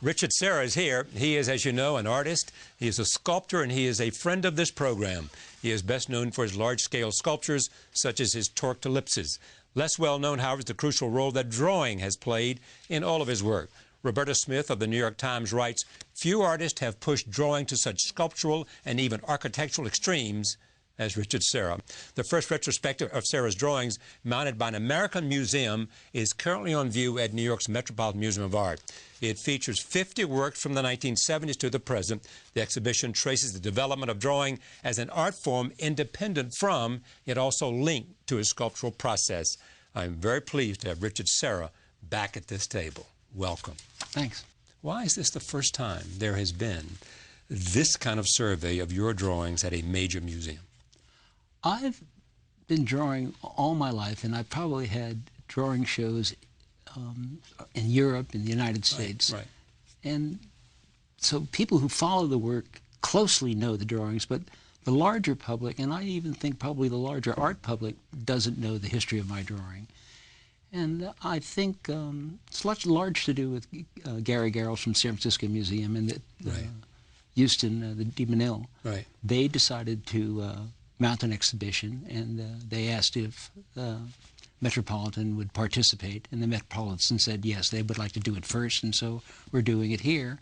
Richard Serra is here. He is, as you know, an artist. He is a sculptor, and he is a friend of this program. He is best known for his large-scale sculptures, such as his torqued ellipses. Less well-known, however, is the crucial role that drawing has played in all of his work. Roberta Smith of the New York Times writes, "Few artists have pushed drawing to such sculptural and even architectural extremes as Richard Serra." The first retrospective of Serra's drawings, mounted by an American museum, is currently on view at New York's Metropolitan Museum of Art. It features 50 works from the 1970s to the present. The exhibition traces the development of drawing as an art form independent from, yet also linked to his sculptural process. I'm very pleased to have Richard Serra back at this table. Welcome. Thanks. Why is this the first time there has been this kind of survey of your drawings at a major museum? I've been drawing all my life, and I probably had drawing shows in Europe, in the United States. Right. And so people who follow the work closely know the drawings, but the larger public, and I even think probably the larger art public, doesn't know the history of my drawing. And I think it's large to do with Gary Garrels from San Francisco Museum and Houston, the de Menil. Right. They decided to mount an exhibition, and they asked if Metropolitan would participate, and the Metropolitan said yes, they would like to do it first, and so we're doing it here.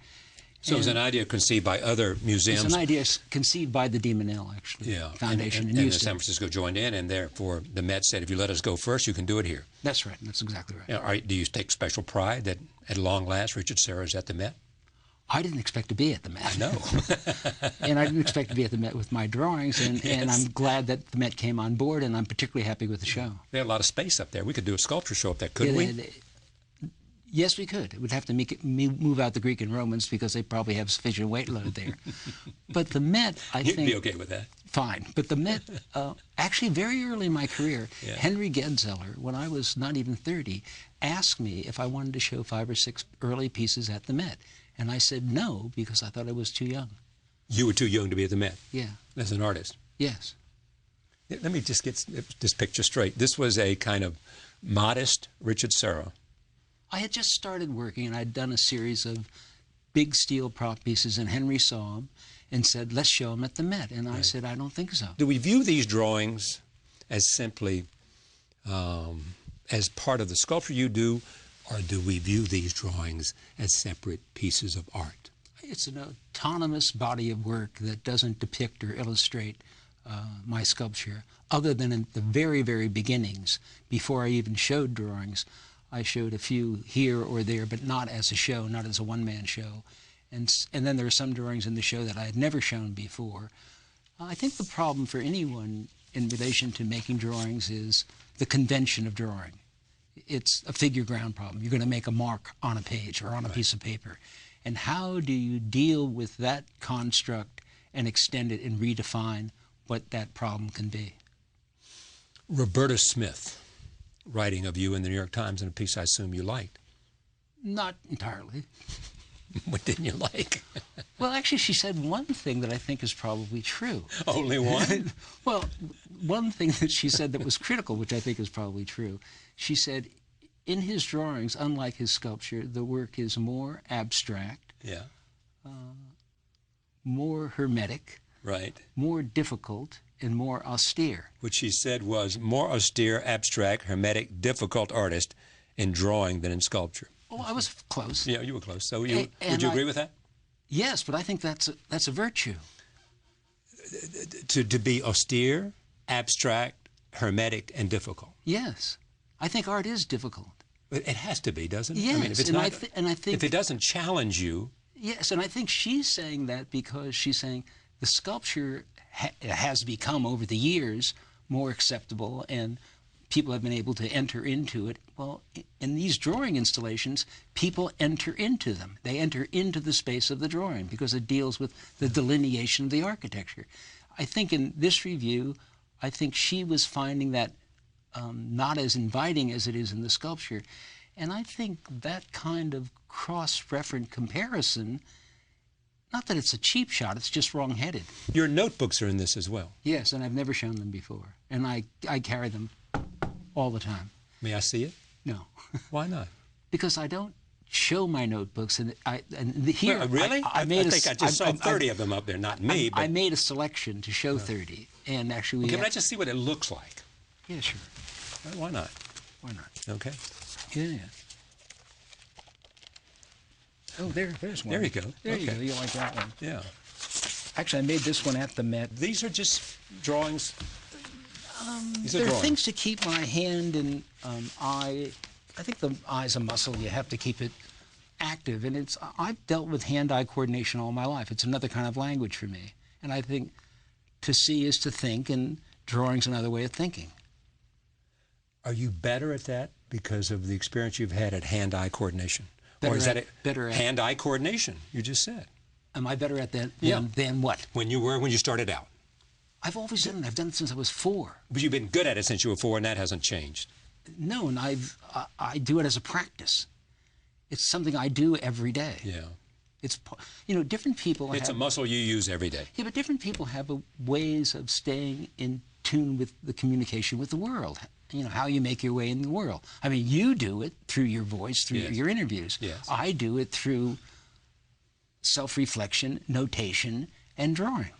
So it was an idea conceived by other museums? It's an idea conceived by the de Menil, actually, Foundation in Houston. And San Francisco joined in, and therefore the Met said, if you let us go first, you can do it here. That's right. That's exactly right. Now, do you take special pride that at long last Richard Serra is at the Met? I didn't expect to be at the Met. I know. And I didn't expect to be at the Met with my drawings, and I'm glad that the Met came on board, and I'm particularly happy with the show. They had a lot of space up there. We could do a sculpture show up there, couldn't we? Yes, we could. It would have to move out the Greek and Romans because they probably have sufficient weight load there. But the Met, I think... You'd be okay with that. Fine. But the Met, actually very early in my career, Henry Gedzeller, when I was not even 30, asked me if I wanted to show 5 or 6 early pieces at the Met. And I said no, because I thought I was too young. You were too young to be at the Met? Yeah. As an artist? Yes. Let me just get this picture straight. This was a kind of modest Richard Serra. I had just started working, and I'd done a series of big steel prop pieces, and Henry saw them and said, let's show them at the Met. And I said, I don't think so. Do we view these drawings as simply as part of the sculpture you do, or do we view these drawings as separate pieces of art? It's an autonomous body of work that doesn't depict or illustrate my sculpture, other than in the very, very beginnings, before I even showed drawings. I showed a few here or there, but not as a show, not as a one-man show. And then there are some drawings in the show that I had never shown before. I think the problem for anyone in relation to making drawings is the convention of drawing. It's a figure ground problem. You're going to make a mark on a page or on a piece of paper. And how do you deal with that construct and extend it and redefine what that problem can be? Roberta Smith, writing of you in the New York Times in a piece I assume you liked. Not entirely. What didn't you like? Well, actually, she said one thing that I think is probably true. Only one? Well, one thing that she said that was critical, which I think is probably true. She said, in his drawings, unlike his sculpture, the work is more abstract, more hermetic, more difficult, and more austere. Which she said was more austere, abstract, hermetic, difficult artist in drawing than in sculpture. Oh, I was close. Yeah, you were close. So would you agree with that? Yes, but I think that's a virtue. To be austere, abstract, hermetic, and difficult. Yes. I think art is difficult. But it has to be, doesn't it? Yes, I mean, if it's I think if it doesn't challenge you. Yes, and I think she's saying that because she's saying the sculpture has become, over the years, more acceptable, and people have been able to enter into it. Well, in these drawing installations, people enter into them. They enter into the space of the drawing because it deals with the delineation of the architecture. I think in this review, I think she was finding that not as inviting as it is in the sculpture. And I think that kind of cross-referent comparison, not that it's a cheap shot, it's just wrong-headed. Your notebooks are in this as well. Yes, and I've never shown them before. And I carry them all the time. May I see it? No. Why not? Because I don't show my notebooks, and here really? I made I think I just saw 30 of them up there, not me. But I made a selection to show 30, and actually can I just see what it looks like? Yeah, sure. Why not? Why not? Okay. Yeah. Oh, there's one. There you go. There okay. you go. You like that one? Yeah. Actually, I made this one at the Met. These are just drawings. There are things to keep my hand and eye. I think the eye's a muscle. You have to keep it active, and I've dealt with hand-eye coordination all my life. It's another kind of language for me, and I think to see is to think, and drawing's another way of thinking. Are you better at that because of the experience you've had at hand-eye coordination? Better or is at, that better at hand-eye coordination? You just said. Am I better at that Yeah. than what? When you started out. I've always done it. I've done it since I was 4. But you've been good at it since you were 4, and that hasn't changed. No, and I do it as a practice. It's something I do every day. Yeah. It's, different people It's a muscle you use every day. Yeah, but different people have ways of staying in tune with the communication with the world. How you make your way in the world. I mean, you do it through your voice, through Yes. your interviews. Yes. I do it through self-reflection, notation, and drawing.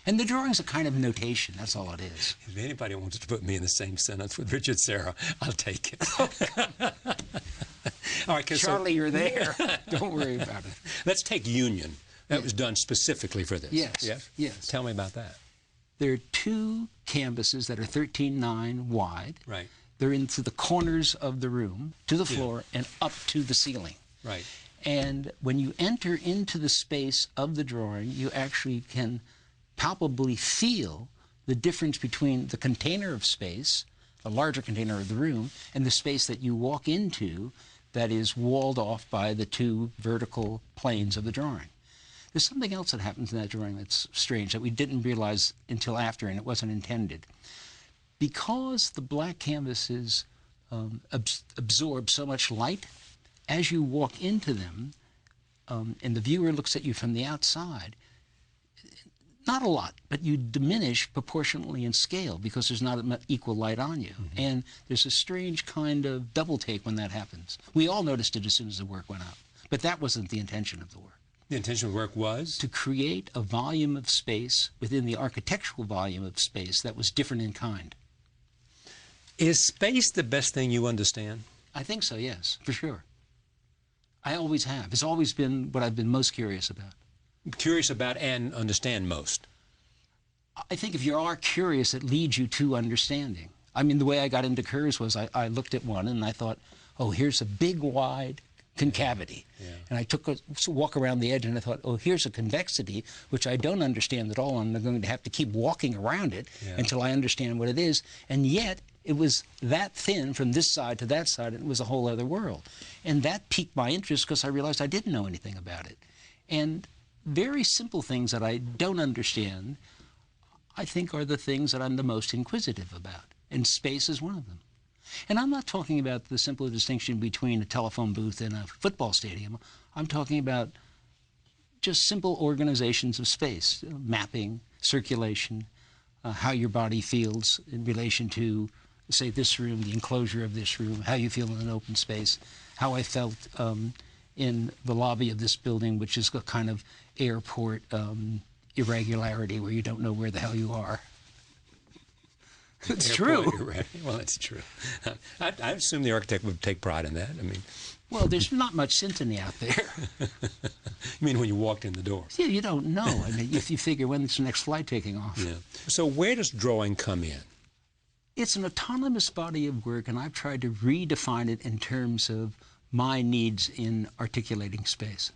And the drawing's a kind of notation. That's all it is. If anybody wants to put me in the same sentence with Richard Serra, I'll take it. All right, Charlie, you're there. Don't worry about it. Let's take Union. That was done specifically for this. Yes. Yes. Tell me about that. There are 2 canvases that are 13.9 wide. Right. They're into the corners of the room, to the floor, and up to the ceiling. Right. And when you enter into the space of the drawing, you actually can palpably feel the difference between the container of space, the larger container of the room, and the space that you walk into that is walled off by the 2 vertical planes of the drawing. There's something else that happens in that drawing that's strange that we didn't realize until after, and it wasn't intended. Because the black canvases absorb so much light, as you walk into them, and the viewer looks at you from the outside, not a lot, but you diminish proportionally in scale because there's not equal light on you. Mm-hmm. And there's a strange kind of double take when that happens. We all noticed it as soon as the work went up, but that wasn't the intention of the work. The intention of the work was? To create a volume of space within the architectural volume of space that was different in kind. Is space the best thing you understand? I think so, yes, for sure. I always have. It's always been what I've been most curious about. Curious about and understand most. I think if you are curious, it leads you to understanding. I mean, the way I got into curves was I looked at one and I thought, oh, here's a big, wide concavity. Yeah. And I took a walk around the edge and I thought, oh, here's a convexity, which I don't understand at all, and I'm going to have to keep walking around it until I understand what it is. And yet, it was that thin from this side to that side, and it was a whole other world. And that piqued my interest because I realized I didn't know anything about it. And very simple things that I don't understand, I think, are the things that I'm the most inquisitive about. And space is one of them. And I'm not talking about the simple distinction between a telephone booth and a football stadium. I'm talking about just simple organizations of space, mapping, circulation, how your body feels in relation to, say, this room, the enclosure of this room, how you feel in an open space, how I felt in the lobby of this building, which is a kind of airport irregularity where you don't know where the hell you are. It's true. Well, it's true. I assume the architect would take pride in that. I mean, well, there's not much symphony out there. You mean when you walked in the door? Yeah, you don't know. I mean, if you figure when's the next flight taking off. Yeah. So where does drawing come in? It's an autonomous body of work, and I've tried to redefine it in terms of my needs in articulating space.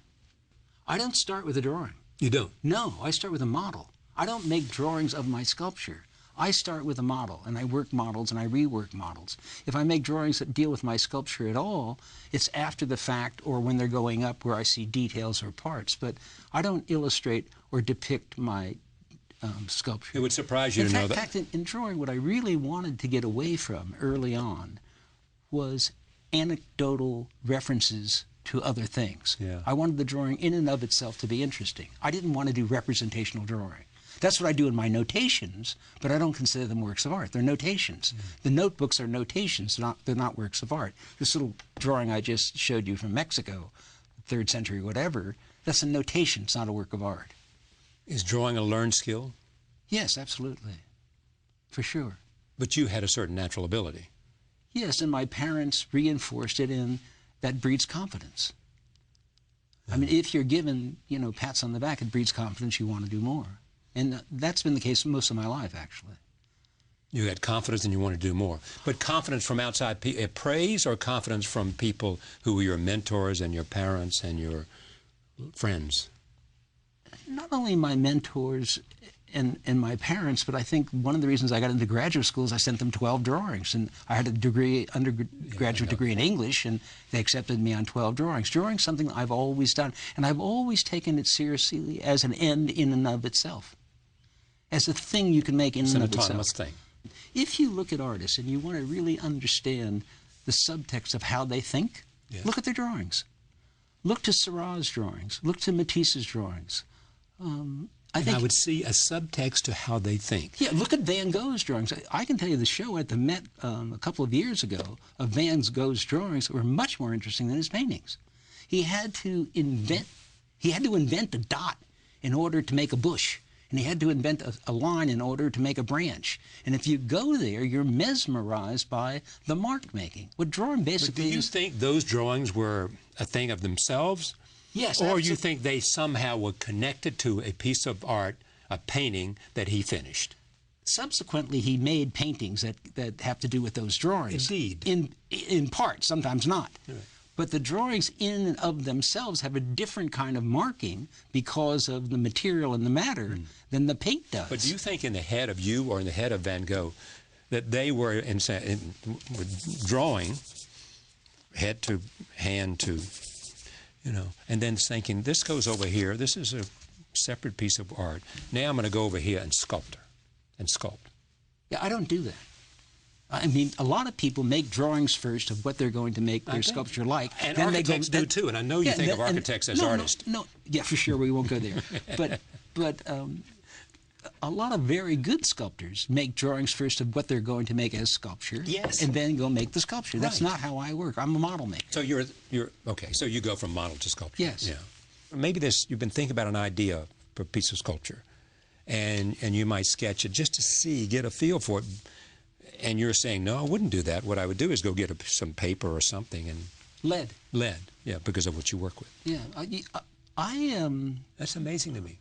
I don't start with a drawing. You don't? No, I start with a model. I don't make drawings of my sculpture. I start with a model, and I work models, and I rework models. If I make drawings that deal with my sculpture at all, it's after the fact or when they're going up where I see details or parts. But I don't illustrate or depict my sculpture. It would surprise you to know that. In fact, in drawing, what I really wanted to get away from early on was anecdotal references to other things. Yeah. I wanted the drawing in and of itself to be interesting. I didn't want to do representational drawing. That's what I do in my notations, but I don't consider them works of art. They're notations. The notebooks are notations, they're not works of art. This little drawing I just showed you from Mexico, 3rd century whatever, that's a notation, it's not a work of art. Is drawing a learned skill? Yes, absolutely, for sure. But you had a certain natural ability. Yes, and my parents reinforced it, and that breeds confidence. I mean, if you're given, you know, pats on the back, it breeds confidence, you want to do more. And that's been the case most of my life, actually. You had confidence and you want to do more. But confidence from outside, praise, or confidence from people who were your mentors and your parents and your friends? Not only my mentors and my parents, but I think one of the reasons I got into graduate school is I sent them 12 drawings, and I had a degree, undergraduate degree in English, and they accepted me on 12 drawings. Drawing's something I've always done, and I've always taken it seriously as an end in and of itself, as a thing you can make in and of itself. It's an autonomous thing. If you look at artists and you want to really understand the subtext of how they think, Yes. look at their drawings. Look to Serra's drawings. Look to Matisse's drawings. I would see a subtext to how they think. Yeah, look at Van Gogh's drawings. I can tell you the show at the Met a couple of years ago of Van Gogh's drawings were much more interesting than his paintings. He had to invent a dot in order to make a bush, and he had to invent a line in order to make a branch. And if you go there, you're mesmerized by the mark making. What drawing basically But do you is. think those drawings were a thing of themselves? Yes, Or you think they somehow were connected to a piece of art, a painting that he finished? Subsequently, he made paintings that have to do with those drawings. Indeed. In part, sometimes not. Right. But the drawings in and of themselves have a different kind of marking because of the material and the matter than the paint does. But do you think in the head of you or in the head of Van Gogh that they were drawing head to hand to, you know, and then thinking, this goes over here, this is a separate piece of art. Now I'm going to go over here and sculpt. Yeah, I don't do that. I mean, a lot of people make drawings first of what they're going to make their sculpture like. And then architects do too, and I know you think of architects as artists. Yeah, for sure, we won't go there. But a lot of very good sculptors make drawings first of what they're going to make as sculpture. Yes. And then go make the sculpture. That's Right. not how I work. I'm a model maker. So you're okay. So you go from model to sculpture. Yes. Yeah. Maybe you've been thinking about an idea for a piece of sculpture, and you might sketch it just to get a feel for it. And you're saying, no, I wouldn't do that. What I would do is go get some paper or something and Lead. Yeah, because of what you work with. Yeah. I am. That's amazing to me.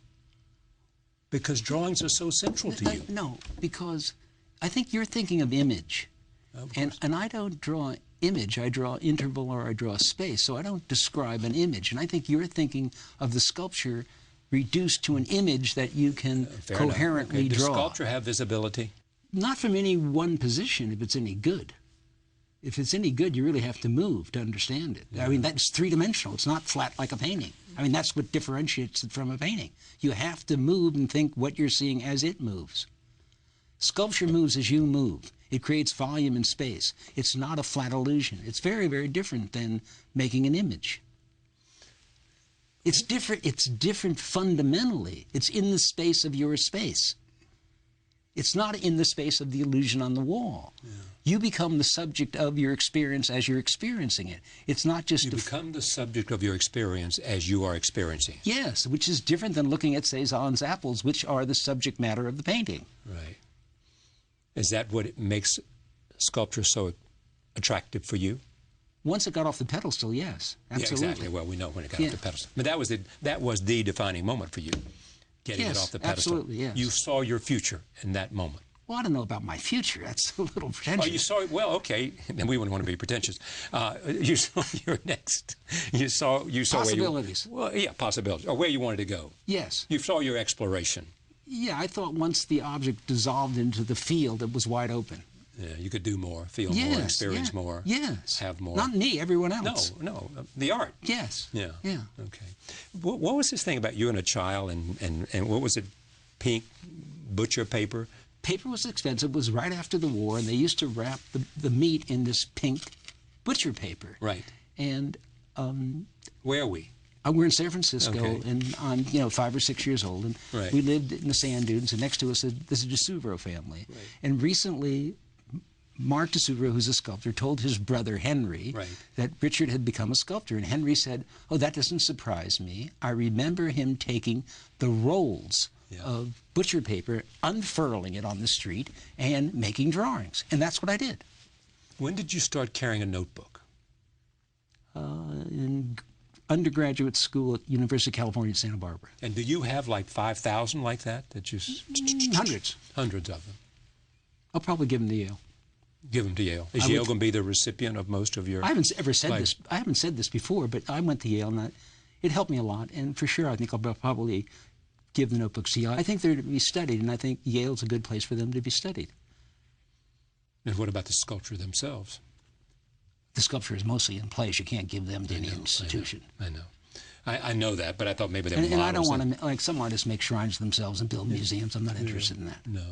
Because drawings are so central to you. No, because I think you're thinking of image. Of course. And I don't draw image, I draw interval or I draw space, so I don't describe an image. And I think you're thinking of the sculpture reduced to an image that you can Fair coherently enough. Okay. draw. Does sculpture have visibility? Not from any one position if it's any good. If it's any good, you really have to move to understand it. I mean, that's three-dimensional. It's not flat like a painting. I mean, that's what differentiates it from a painting. You have to move and think what you're seeing as it moves. Sculpture moves as you move. It creates volume and space. It's not a flat illusion. It's very, very different than making an image. It's different. It's different fundamentally. It's in the space of your space. It's not in the space of the illusion on the wall. Yeah. You become the subject of your experience as you're experiencing it. It's not just... You become the subject of your experience as you are experiencing. Yes, which is different than looking at Cézanne's apples, which are the subject matter of the painting. Right. Is that what makes sculpture so attractive for you? Once it got off the pedestal, yes, absolutely. Yeah, exactly. Well, we know when it got off the pedestal. But that was the defining moment for you. Getting it off the pedestal. Absolutely, yes. You saw your future in that moment. Well, I don't know about my future. That's a little pretentious. Oh, you saw it? Well, okay. And we wouldn't want to be pretentious. You saw your next. You saw possibilities. Well, yeah, possibilities. Or where you wanted to go. Yes. You saw your exploration. Yeah, I thought once the object dissolved into the field, it was wide open. Yeah, you could do more, feel more, experience more. Yes. Have more. Not me, everyone else. No, the art. Yes. Yeah. Yeah. Okay. What was this thing about you and a child and what was it? Pink butcher paper? Paper was expensive. It was right after the war, and they used to wrap the meat in this pink butcher paper. Right. And where are we? We're in San Francisco, Okay. and I'm 5 or 6 years old, and Right. we lived in the sand dunes, and next to us there's a DeSuvro family. Right. And recently, Mark DeSuvro, who's a sculptor, told his brother Henry Right. that Richard had become a sculptor, and Henry said, "Oh, that doesn't surprise me. I remember him taking the rolls of butcher paper, unfurling it on the street, and making drawings." And that's what I did. When did you start carrying a notebook? In undergraduate school at University of California, Santa Barbara. And do you have like 5,000 like that you Hundreds. Hundreds of them. I'll probably give them to Yale. Give them to Yale. Is Yale going to be the recipient of most of your? I haven't ever said this. I haven't said this before, but I went to Yale, and it helped me a lot. And for sure, I think I'll probably give the notebooks to Yale. I think they're to be studied, and I think Yale's a good place for them to be studied. And what about the sculpture themselves? The sculpture is mostly in place. You can't give them to any institution. I know. I know that, but I thought maybe they were And I don't models want to, like some artists make shrines themselves and build museums. I'm not interested in that. No.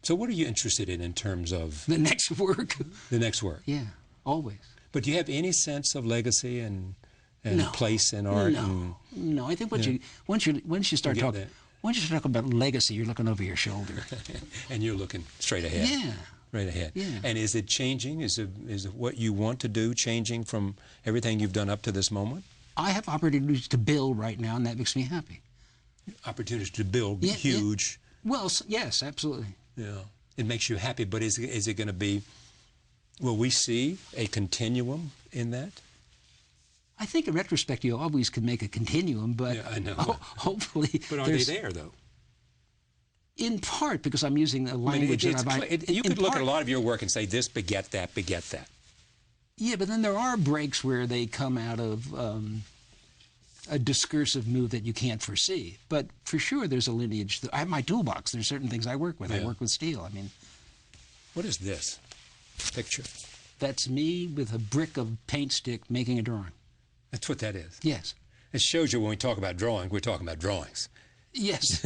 So what are you interested in terms of The next work. the next work? Yeah, always. But do you have any sense of legacy and No. place in art? No. I think once you start talking about legacy, you're looking over your shoulder. And you're looking straight ahead. Yeah. Right ahead. Yeah. And is it changing? Is it what you want to do changing from everything you've done up to this moment? I have opportunities to build right now, and that makes me happy. Opportunities to build huge. Yeah. Well, yes, absolutely. Yeah. It makes you happy, but is it going to be, will we see a continuum in that? I think in retrospect you always can make a continuum, but Yeah, I know. Hopefully But are they there, though? In part because I'm using a language you could look at a lot of your work and say, this beget that, beget that. Yeah, but then there are breaks where they come out of a discursive move that you can't foresee. But for sure, there's a lineage. I have my toolbox. There's certain things I work with. Yeah. I work with steel. I mean, what is this picture? That's me with a brick of paint stick making a drawing. That's what that is. Yes. It shows you when we talk about drawing, we're talking about drawings. Yes.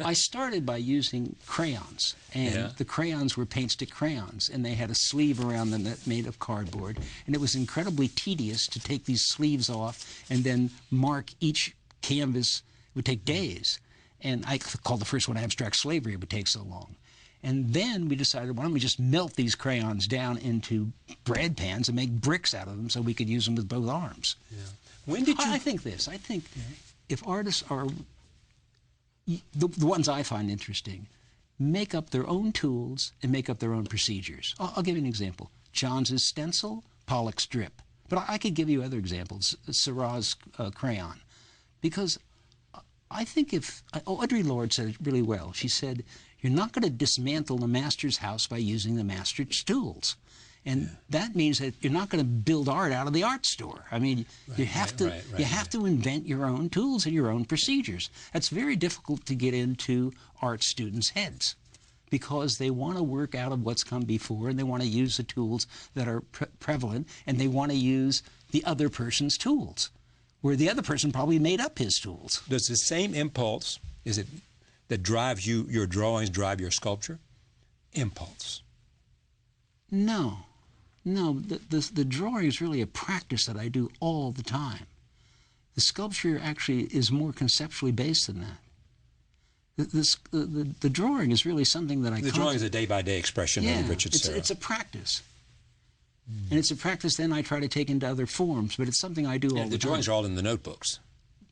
I started by using crayons, and the crayons were paint stick crayons, and they had a sleeve around them that made of cardboard, and it was incredibly tedious to take these sleeves off and then mark each canvas. It would take days, and I called the first one abstract slavery. It would take so long. And then we decided, why don't we just melt these crayons down into bread pans and make bricks out of them so we could use them with both arms. Yeah. When did you? I think this. I think if artists are the ones I find interesting, make up their own tools and make up their own procedures. I'll give you an example. John's is stencil, Pollock's drip. But I could give you other examples. Serra's crayon. Because I think Audre Lorde said it really well. She said, you're not going to dismantle the master's house by using the master's tools. And that means that you're not going to build art out of the art store. I mean, you have to invent your own tools and your own procedures. That's very difficult to get into art students' heads because they want to work out of what's come before, and they want to use the tools that are prevalent, and they want to use the other person's tools, where the other person probably made up his tools. Does the same impulse, is it that drives you, your drawings drive your sculpture? Impulse. No. No, the drawing is really a practice that I do all the time. The sculpture actually is more conceptually based than that. The drawing is really something that I... The drawing is a day-by-day expression of Richard Serra. It's a practice. And it's a practice then I try to take into other forms, but it's something I do all the time. The drawings are all in the notebooks.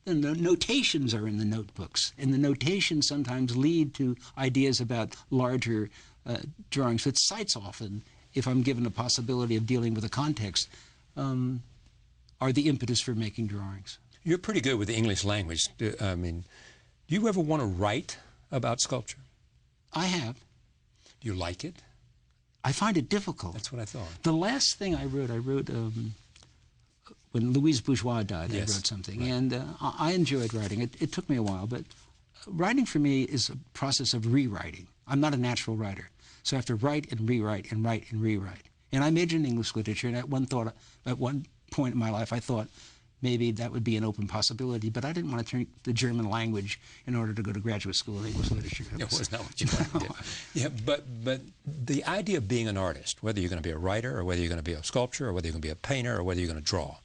And the notations are in the notebooks. And the notations sometimes lead to ideas about larger drawings. But sites often, if I'm given a possibility of dealing with a context, are the impetus for making drawings. You're pretty good with the English language. I mean, do you ever want to write about sculpture? I have. Do you like it? I find it difficult. That's what I thought. The last thing I wrote when Louise Bourgeois died, I wrote something. Right. And I enjoyed writing. It took me a while, but writing for me is a process of rewriting. I'm not a natural writer. So I have to write and rewrite and write and rewrite. And I majored in English literature, and at one point in my life, I thought maybe that would be an open possibility, but I didn't want to turn the German language in order to go to graduate school in English literature. It was not what you wanted to do. Yeah, but the idea of being an artist, whether you're going to be a writer or whether you're going to be a sculptor or whether you're going to be a painter or whether you're going to draw,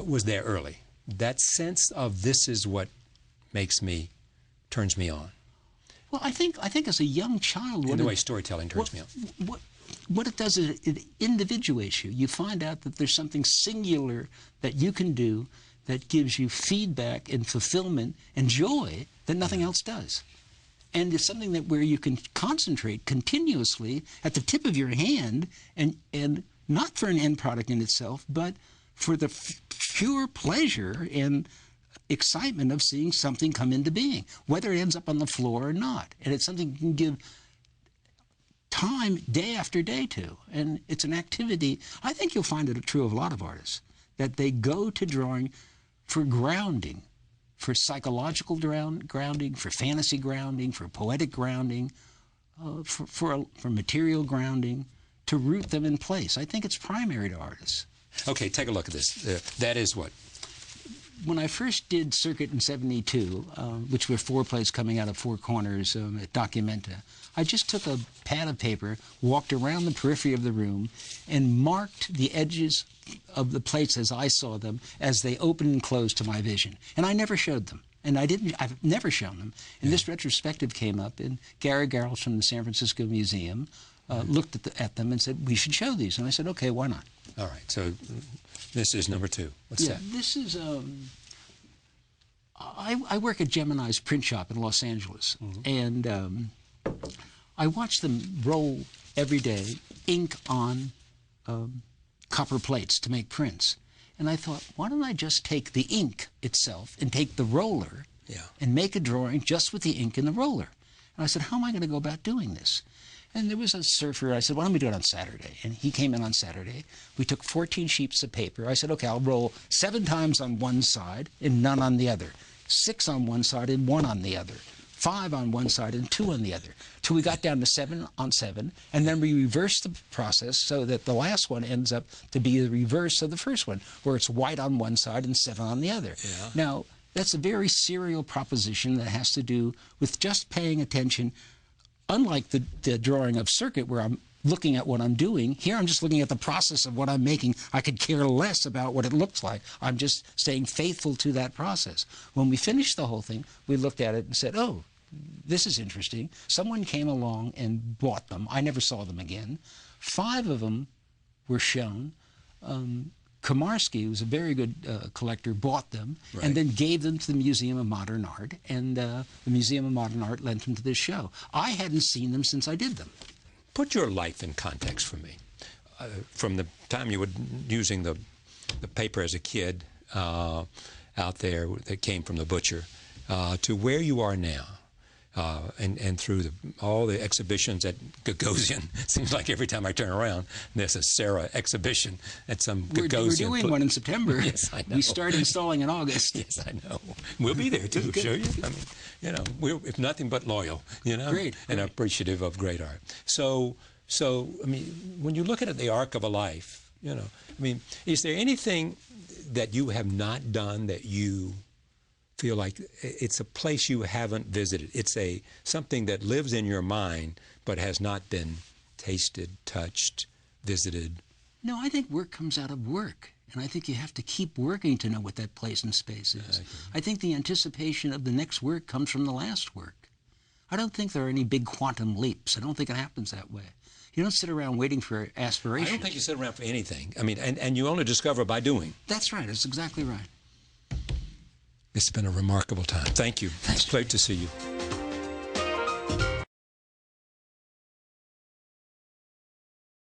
was there early. that sense of this is what turns me on. Well, I think as a young child, In the way storytelling turns me on. What it does is it individuates you. You find out that there's something singular that you can do that gives you feedback and fulfillment and joy that nothing else does. And it's something that where you can concentrate continuously at the tip of your hand, and not for an end product in itself, but for the pure pleasure and excitement of seeing something come into being, whether it ends up on the floor or not. And it's something you can give time day after day to. And it's an activity, I think you'll find it true of a lot of artists, that they go to drawing for grounding, for psychological grounding, for fantasy grounding, for poetic grounding, for material grounding, to root them in place. I think it's primary to artists. Okay, take a look at this. That is what? When I first did Circuit in '72, which were 4 plays coming out of 4 corners at Documenta, I just took a pad of paper, walked around the periphery of the room, and marked the edges of the plates as I saw them, as they opened and closed to my vision. And I never showed them. And I've never shown them. And this retrospective came up, and Gary Garrels from the San Francisco Museum looked at them and said, we should show these. And I said, okay, why not? All right, so this is number 2. What's that? This is, I work at Gemini's print shop in Los Angeles, and I watch them roll every day ink on copper plates to make prints. And I thought, why don't I just take the ink itself and take the roller and make a drawing just with the ink and the roller? And I said, how am I going to go about doing this? And there was a surfer. I said, why don't we do it on Saturday? And he came in on Saturday. We took 14 sheets of paper. I said, okay, I'll roll 7 times on one side and none on the other. 6 on one side and 1 on the other. 5 on one side and 2 on the other. Till we got down to 7 on 7. And then we reversed the process so that the last one ends up to be the reverse of the first one, where it's white on one side and 7 on the other. Yeah. Now, that's a very serial proposition that has to do with just paying attention. Unlike the drawing of Circuit, where I'm looking at what I'm doing, here I'm just looking at the process of what I'm making. I could care less about what it looks like. I'm just staying faithful to that process. When we finished the whole thing, we looked at it and said, oh, this is interesting. Someone came along and bought them. I never saw them again. 5 of them were shown. Komarski, who's a very good collector, bought them and then gave them to the Museum of Modern Art, and the Museum of Modern Art lent them to this show. I hadn't seen them since I did them. Put your life in context for me. From the time you were using the paper as a kid out there that came from the butcher to where you are now. And through all the exhibitions at Gagosian, it seems like every time I turn around, there's a Serra exhibition at some Gagosian. We're doing one in September. Yes, I know. We start installing in August. Yes, I know. We'll be there too. Show you. I mean, you know, we're if nothing but loyal. You know, great. And appreciative of great art. So I mean, when you look at the arc of a life, you know, I mean, is there anything that you have not done that you feel like it's a place you haven't visited? It's something that lives in your mind but has not been tasted, touched, visited. No, I think work comes out of work, and I think you have to keep working to know what that place and space is. I think the anticipation of the next work comes from the last work. I don't think there are any big quantum leaps. I don't think it happens that way. You don't sit around waiting for aspirations. I don't think you sit around for anything. I mean, and you only discover by doing. That's right. That's exactly right. It's been a remarkable time. Thank you. It's great to see you.